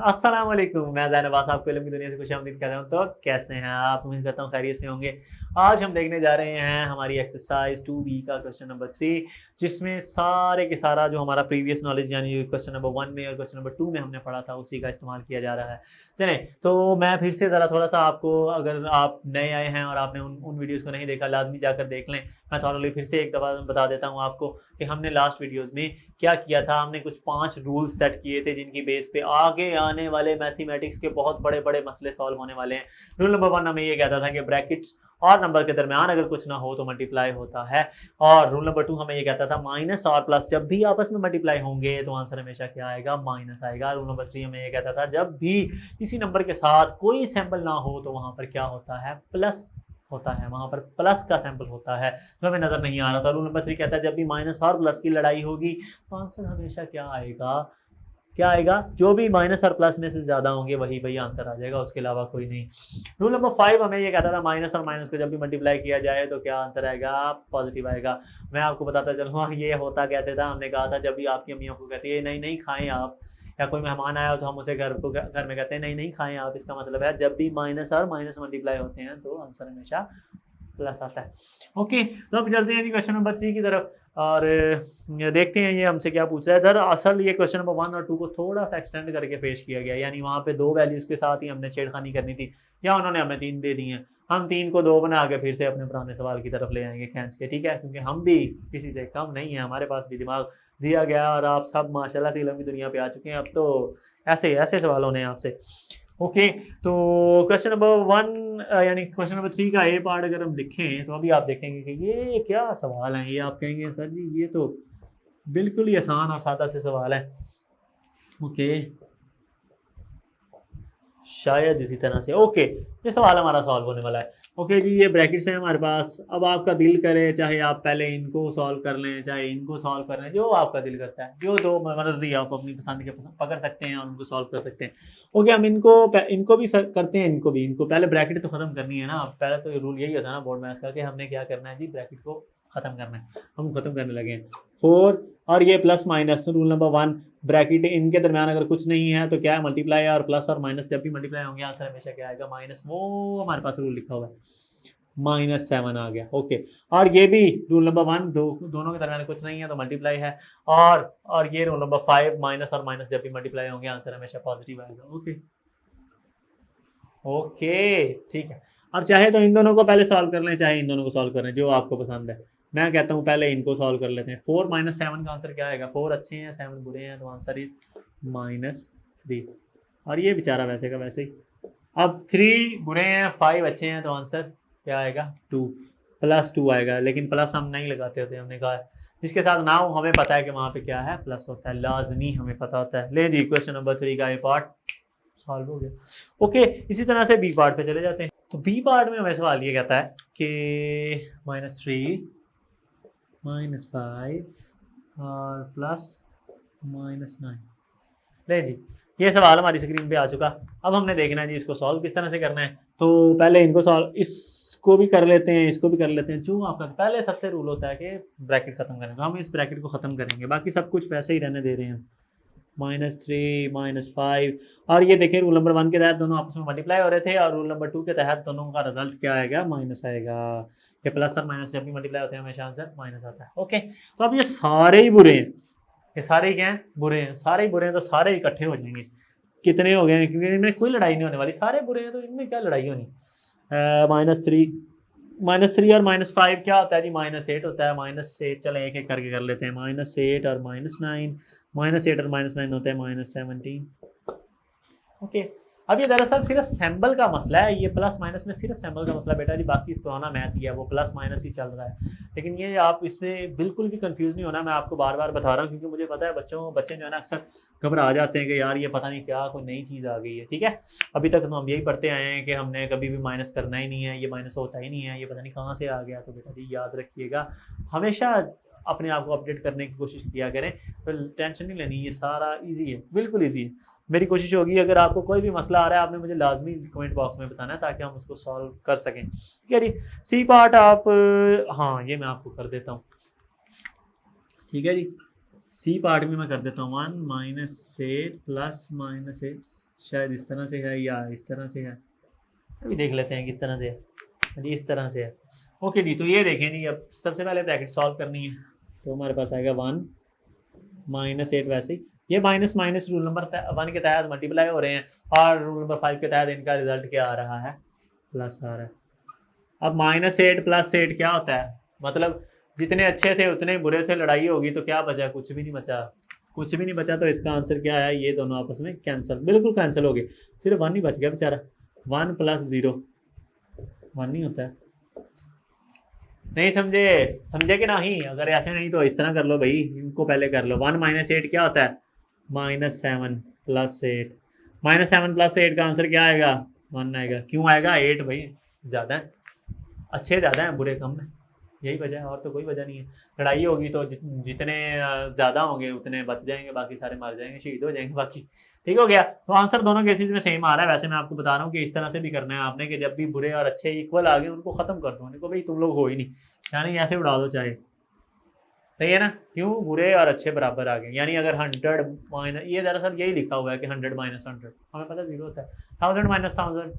अस्सलाम वालेकुम, मैं ज़ैन अब्बास आपको इल्म की दुनिया से खुशामदीद कहता हूँ। तो कैसे हैं आप? उम्मीद करता हूँ खैरियत से होंगे। आज हम देखने जा रहे हैं हमारी एक्सरसाइज 2B का क्वेश्चन नंबर 3, जिसमें सारे के सारा जो हमारा प्रीवियस नॉलेज यानी क्वेश्चन नंबर 1 में और क्वेश्चन नंबर 2 में हमने पढ़ा था उसी का इस्तेमाल किया जा रहा है। चलें, तो मैं फिर से ज़रा थोड़ा सा आपको, अगर आप नए आए हैं और आपने उन वीडियोज़ को नहीं देखा, लाजमी जाकर देख लें। मैं थोड़ा फिर से एक दफ़ा बता देता हूँ आपको कि हमने लास्ट वीडियोज़ में क्या किया था। हमने कुछ 5 रूल्स सेट किए थे जिनकी बेस पे आगे आने वाले मैथमेटिक्स के बहुत बड़े-बड़े मसले सॉल्व होने वाले हैं। रूल नंबर 1 हमें ये कहता था कि ब्रैकेट्स और नंबर के दरमियान अगर कुछ ना हो तो मल्टीप्लाई होता है। और रूल नंबर 2 हमें ये कहता था माइनस और प्लस जब भी आपस में मल्टीप्लाई होंगे तो आंसर हमेशा क्या आएगा? माइनस आएगा। रूल नंबर 3 हमें ये कहता था जब भी किसी नंबर के साथ कोई सैंपल ना हो तो वहां पर क्या होता है? प्लस होता है, वहां पर प्लस का सैंपल होता है जो हमें नजर नहीं आ रहा था। रूल नंबर 3 कहता है जब भी माइनस और प्लस की लड़ाई होगी तो आंसर हमेशा क्या आएगा? क्या आएगा? जो भी माइनस और प्लस में से ज्यादा होंगे वही आंसर आ जाएगा, उसके अलावा कोई नहीं। रूल नंबर 5 हमें ये कहता था माइनस और माइनस को जब भी मल्टीप्लाई किया जाए तो क्या आंसर आएगा? पॉजिटिव आएगा। मैं आपको बताता चलूँगा ये होता कैसे था। हमने कहा था जब भी आपकी अम्मी आपको कहती है नहीं नहीं खाएं आप, या कोई मेहमान आया हो तो हम उसे घर में कहते हैं नहीं नहीं खाएं आप, इसका मतलब है जब भी माइनस और माइनस मल्टीप्लाई होते हैं तो आंसर हमेशा प्लस आता है। ओके, तो अब चलते हैं क्वेश्चन नंबर 3 की तरफ और देखते हैं ये हमसे क्या पूछ रहा है। दरअसल ये क्वेश्चन नंबर 1 और 2 को थोड़ा सा एक्सटेंड करके पेश किया गया, यानी वहाँ पे 2 वैल्यूज के साथ ही हमने छेड़खानी करनी थी, या उन्होंने हमें 3 दे दी हैं। हम 3 को 2 बना के फिर से अपने पुराने सवाल की तरफ ले आएंगे खींच के, ठीक है, क्योंकि हम भी किसी से कम नहीं है, हमारे पास भी दिमाग दिया गया और आप सब माशाल्लाह से इल्म की दुनिया पे आ चुके हैं। अब तो ऐसे ऐसे सवाल होने हैं आपसे। ओके, तो क्वेश्चन नंबर 1 यानी क्वेश्चन नंबर 3 का ए पार्ट अगर हम लिखें तो अभी आप देखेंगे कि ये क्या सवाल है। ये आप कहेंगे सर जी ये तो बिल्कुल ही आसान और सादा से सवाल है। ओके, शायद इसी तरह से। ओके, ये सवाल हमारा सॉल्व होने वाला है। ओके जी, ये ब्रैकेट्स हैं हमारे पास। अब आपका दिल करे चाहे आप पहले इनको सॉल्व कर लें चाहे इनको सॉल्व कर लें, जो आपका दिल करता है, जो दो मर्जी आप अपनी पसंद के पकड़ सकते हैं और उनको सॉल्व कर सकते हैं। ओके, हम इनको भी करते हैं, इनको पहले ब्रैकेट तो खत्म करनी है ना। पहले तो रूल यही होता है ना बोर्ड मैथ्स का कि हमने क्या करना है जी, ब्रैकेट को खत्म करना है। हम खत्म करने लगे हैं। 4 और ये plus minus, rule number 1 bracket इनके दरमियान अगर कुछ नहीं है तो क्या है? मल्टीप्लाई। और प्लस और माइनस जब भी मल्टीप्लाई होंगे आंसर हमेशा क्या आएगा? माइनस। वो हमारे पास रूल लिखा हुआ है, -7 आ गया। ओके, और ये भी रूल नंबर 1 दोनों के दरमियान कुछ नहीं है तो मल्टीप्लाई है। और ये रूल नंबर 5 माइनस और माइनस जब भी मल्टीप्लाई होंगे आंसर हमेशा पॉजिटिव आएगा। ओके ओके, ठीक है। अब चाहे तो इन दोनों को पहले सॉल्व कर लें चाहे इन दोनों को सॉल्व कर लें, जो आपको पसंद है। मैं कहता हूँ पहले इनको सॉल्व कर लेते हैं। 4 - 7 का आंसर क्या आएगा? 4 अच्छे हैं 7 बुरे हैं, तो आंसर इज -3। और ये बेचारा वैसे का वैसे ही। अब 3 बुरे हैं 5 अच्छे हैं, तो आंसर क्या आएगा? 2 +2 आएगा। लेकिन प्लस हम नहीं लगाते होते, हमने कहा जिसके साथ ना हो हमें पता है कि वहाँ पे क्या है? प्लस होता है, लाजमी हमें पता होता है। ले जी, क्वेश्चन नंबर 3 का ये पार्ट सॉल्व हो गया। ओके, इसी तरह से बी पार्ट पे चले जाते हैं। तो बी पार्ट में हमें सवाल ये कहता है कि -3 -5 और +-9। ले जी, ये सवाल हमारी स्क्रीन पे आ चुका। अब हमने देखना है जी इसको सॉल्व किस तरह से करना है। तो पहले इनको सॉल्व, इसको भी कर लेते हैं, इसको भी कर लेते हैं। जो आपका पहले सबसे रूल होता है कि ब्रैकेट खत्म करें, तो हम इस ब्रैकेट को खत्म करेंगे, बाकी सब कुछ वैसे ही रहने दे रहे हैं। -3 -5 और ये देखिए रूल नंबर 1 के तहत दोनों आपस में मल्टीप्लाई हो रहे थे और रूल नंबर 2 के तहत दोनों का रिजल्ट क्या आएगा? माइनस आएगा। ये प्लस और माइनस जब भी मल्टीप्लाई होते हैं हमेशा आंसर माइनस आता है। ओके, तो अब ये सारे ही बुरे हैं, ये सारे ही क्या हैं? बुरे हैं। सारे ही बुरे हैं तो सारे इकट्ठे हो जाएंगे। कितने हो गए हैं? क्योंकि इनमें कोई लड़ाई नहीं होने वाली, सारे बुरे हैं तो इनमें क्या लड़ाई होनी। -3 और -5 क्या होता है जी? -8 होता है। -8 चले एक एक करके कर लेते हैं। -8 और -9, -8 और -9 होते हैं -17। ओके, अब ये दरअसल सिर्फ सैम्बल का मसला है। ये प्लस माइनस में सिर्फ सैम्बल का मसला बेटा जी, बाकी पुराना मैथ ही है, वो प्लस माइनस ही चल रहा है। लेकिन ये आप इसमें बिल्कुल भी कंफ्यूज नहीं होना, मैं आपको बार बार बता रहा हूँ, क्योंकि मुझे पता है बच्चे जो है ना अक्सर घबरा जाते हैं कि यार ये पता नहीं क्या कोई नई चीज़ आ गई है। ठीक है, अभी तक तो हम यही पढ़ते आए हैं कि हमने कभी भी माइनस करना ही नहीं है, ये माइनस होता ही नहीं है, ये पता नहीं कहाँ से आ गया। तो बेटा जी याद रखिएगा, हमेशा अपने आप को अपडेट करने की कोशिश किया करें। तो टेंशन नहीं लेनी, ये सारा ईजी है, बिल्कुल ईजी है। मेरी कोशिश होगी अगर आपको कोई भी मसला आ रहा है आपने मुझे लाजमी कमेंट बॉक्स में बताना है ताकि हम उसको सॉल्व कर सकें। ठीक है जी। सी पार्ट आप, हाँ ये मैं आपको कर देता हूँ। ठीक है जी, सी पार्ट भी मैं कर देता हूँ। 1 - 8 + -8 शायद इस तरह से है या इस तरह से है, अभी देख लेते हैं किस तरह से है जी। इस तरह से है। ओके जी, तो ये देखें जी, अब सबसे पहले ब्रैकेट सॉल्व करनी है तो हमारे पास आएगा 1 - 8, वैसे ही ये माइनस माइनस रूल नंबर 1 के तहत मल्टीप्लाई हो रहे हैं और रूल नंबर 5 के तहत इनका रिजल्ट क्या आ रहा है, प्लस आ रहा है। अब -8 + 8 क्या होता है, मतलब जितने अच्छे थे उतने बुरे थे, लड़ाई होगी तो क्या बचा, कुछ भी नहीं बचा, कुछ भी नहीं बचा। तो इसका आंसर क्या है, ये दोनों आपस में कैंसिल, बिल्कुल कैंसिल हो गए, सिर्फ 1 ही बच गया बेचारा। 1 + 0 1 नहीं होता है। नहीं समझे, समझे कि नहीं, अगर ऐसे नहीं तो इस तरह कर लो भाई, इनको पहले कर लो। 1 - 8 क्या होता है, -7 + 8, -7 + 8 का आंसर क्या आएगा, 1 आएगा। क्यों आएगा, 8 भाई ज़्यादा है, अच्छे ज़्यादा हैं बुरे कम है, यही वजह है, और तो कोई वजह नहीं है। लड़ाई होगी तो जितने ज़्यादा होंगे उतने बच जाएंगे, बाकी सारे मार जाएंगे, शहीद हो जाएंगे बाकी। ठीक हो गया, तो आंसर दोनों केसेस में सेम आ रहा है। वैसे मैं आपको बता रहा हूँ कि इस तरह से भी करना है आपने कि जब भी बुरे और अच्छे इक्वल आ गए उनको ख़त्म कर दो, उनको भाई तुम लोग हो ही नहीं, यानी ऐसे उड़ा दो चाहे, सही है ना। क्यों, बुरे और अच्छे बराबर आ गए, यानी अगर 100 माइनस, ये दरअसल यही लिखा हुआ है कि 100 - 100 हमें पता 0 होता है, 1000 - 1000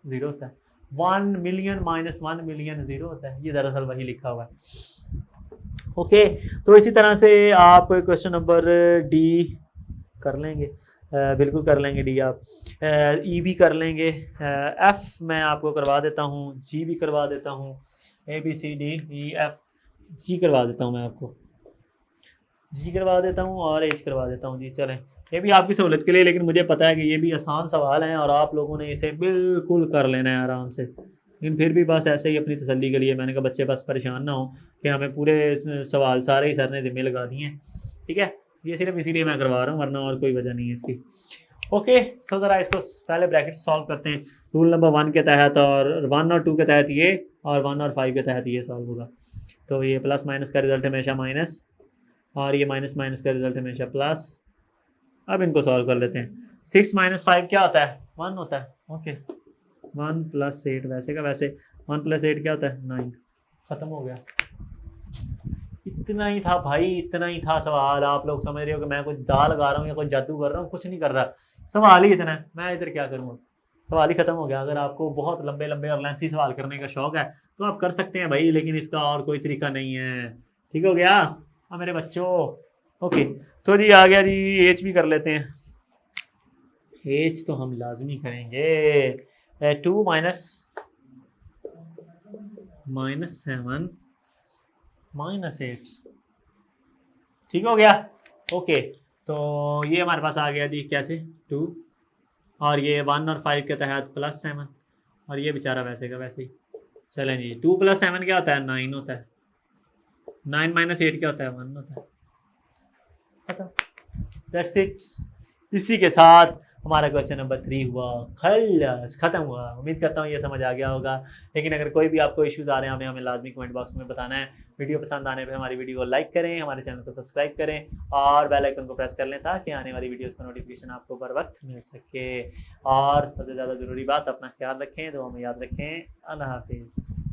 0 होता है, 1 मिलियन - 1 मिलियन 0 होता है, ये दरअसल वही लिखा हुआ है। ओके, तो इसी तरह से आप क्वेश्चन नंबर डी कर लेंगे, बिल्कुल कर लेंगे डी आप, ई भी कर लेंगे, एफ मैं आपको करवा देता हूँ, जी भी करवा देता हूँ, ABCDEF जी करवा देता हूँ मैं आपको, जी करवा देता हूँ और एच करवा देता हूँ जी। चलें, ये भी आपकी सहूलत के लिए, लेकिन मुझे पता है कि ये भी आसान सवाल हैं और आप लोगों ने इसे बिल्कुल कर लेना है आराम से, लेकिन फिर भी बस ऐसे ही अपनी तसल्ली के लिए मैंने कहा बच्चे बस परेशान ना हो कि हमें पूरे सवाल सारे ही सर ने ज़िम्मे लगा दिए हैं। ठीक है, ये सिर्फ इसीलिए मैं करवा रहा हूँ, वरना और कोई वजह नहीं है इसकी। ओके, तो ज़रा इसको पहले ब्रैकेट सॉल्व करते हैं रूल नंबर 1 के तहत, और 1 और 2 के तहत ये, और 1 और 5 के तहत ये सॉल्व होगा। तो ये प्लस माइनस का रिजल्ट हमेशा माइनस, और ये माइनस माइनस का रिजल्ट हमेशा प्लस। अब इनको सॉल्व कर लेते हैं। 6 - 5 क्या होता है, 1 होता है। ओके, 1 + 8 वैसे का वैसे, 1 + 8 क्या होता है, 9। ख़त्म हो गया, इतना ही था भाई, इतना ही था सवाल। आप लोग समझ रहे हो कि मैं कुछ दाल लगा रहा हूँ या कोई जादू कर रहा हूँ, कुछ नहीं कर रहा, सवाल ही इतना है, मैं इधर क्या करूँगा, सवाल ही ख़त्म हो गया। अगर आपको बहुत लंबे लंबे और लेंथी सवाल करने का शौक है तो आप कर सकते हैं भाई, लेकिन इसका और कोई तरीका नहीं है। ठीक हो गया हाँ मेरे बच्चों। ओके, तो जी आ गया जी, एच भी कर लेते हैं। एच तो हम लाजमी करेंगे, 2 - -7 - 8। ठीक हो गया। ओके, तो ये हमारे पास आ गया जी, कैसे 2, और ये 1 और 5 के तहत +7, और ये बेचारा वैसे का वैसे ही। चलें जी, 2 + 7 क्या होता है, 9 होता है। 9 - 8 क्या होता है, 1 होता है। खत्म, दैट्स इट। इसी के साथ हमारा क्वेश्चन नंबर 3 हुआ खल्लास, ख़त्म हुआ। उम्मीद करता हूँ ये समझ आ गया होगा, लेकिन अगर कोई भी आपको इश्यूज आ रहे हैं हमें लाजमी कमेंट बॉक्स में बताना है। वीडियो पसंद आने पे हमारी वीडियो को लाइक करें, हमारे चैनल को सब्सक्राइब करें और बेल आइकन को प्रेस कर लें ताकि आने वाली वीडियोस का नोटिफिकेशन आपको बर वक्त मिल सके। और सबसे ज़्यादा ज़रूरी बात, अपना ख्याल रखें, दुआ में याद रखें। अल्लाह हाफिज़।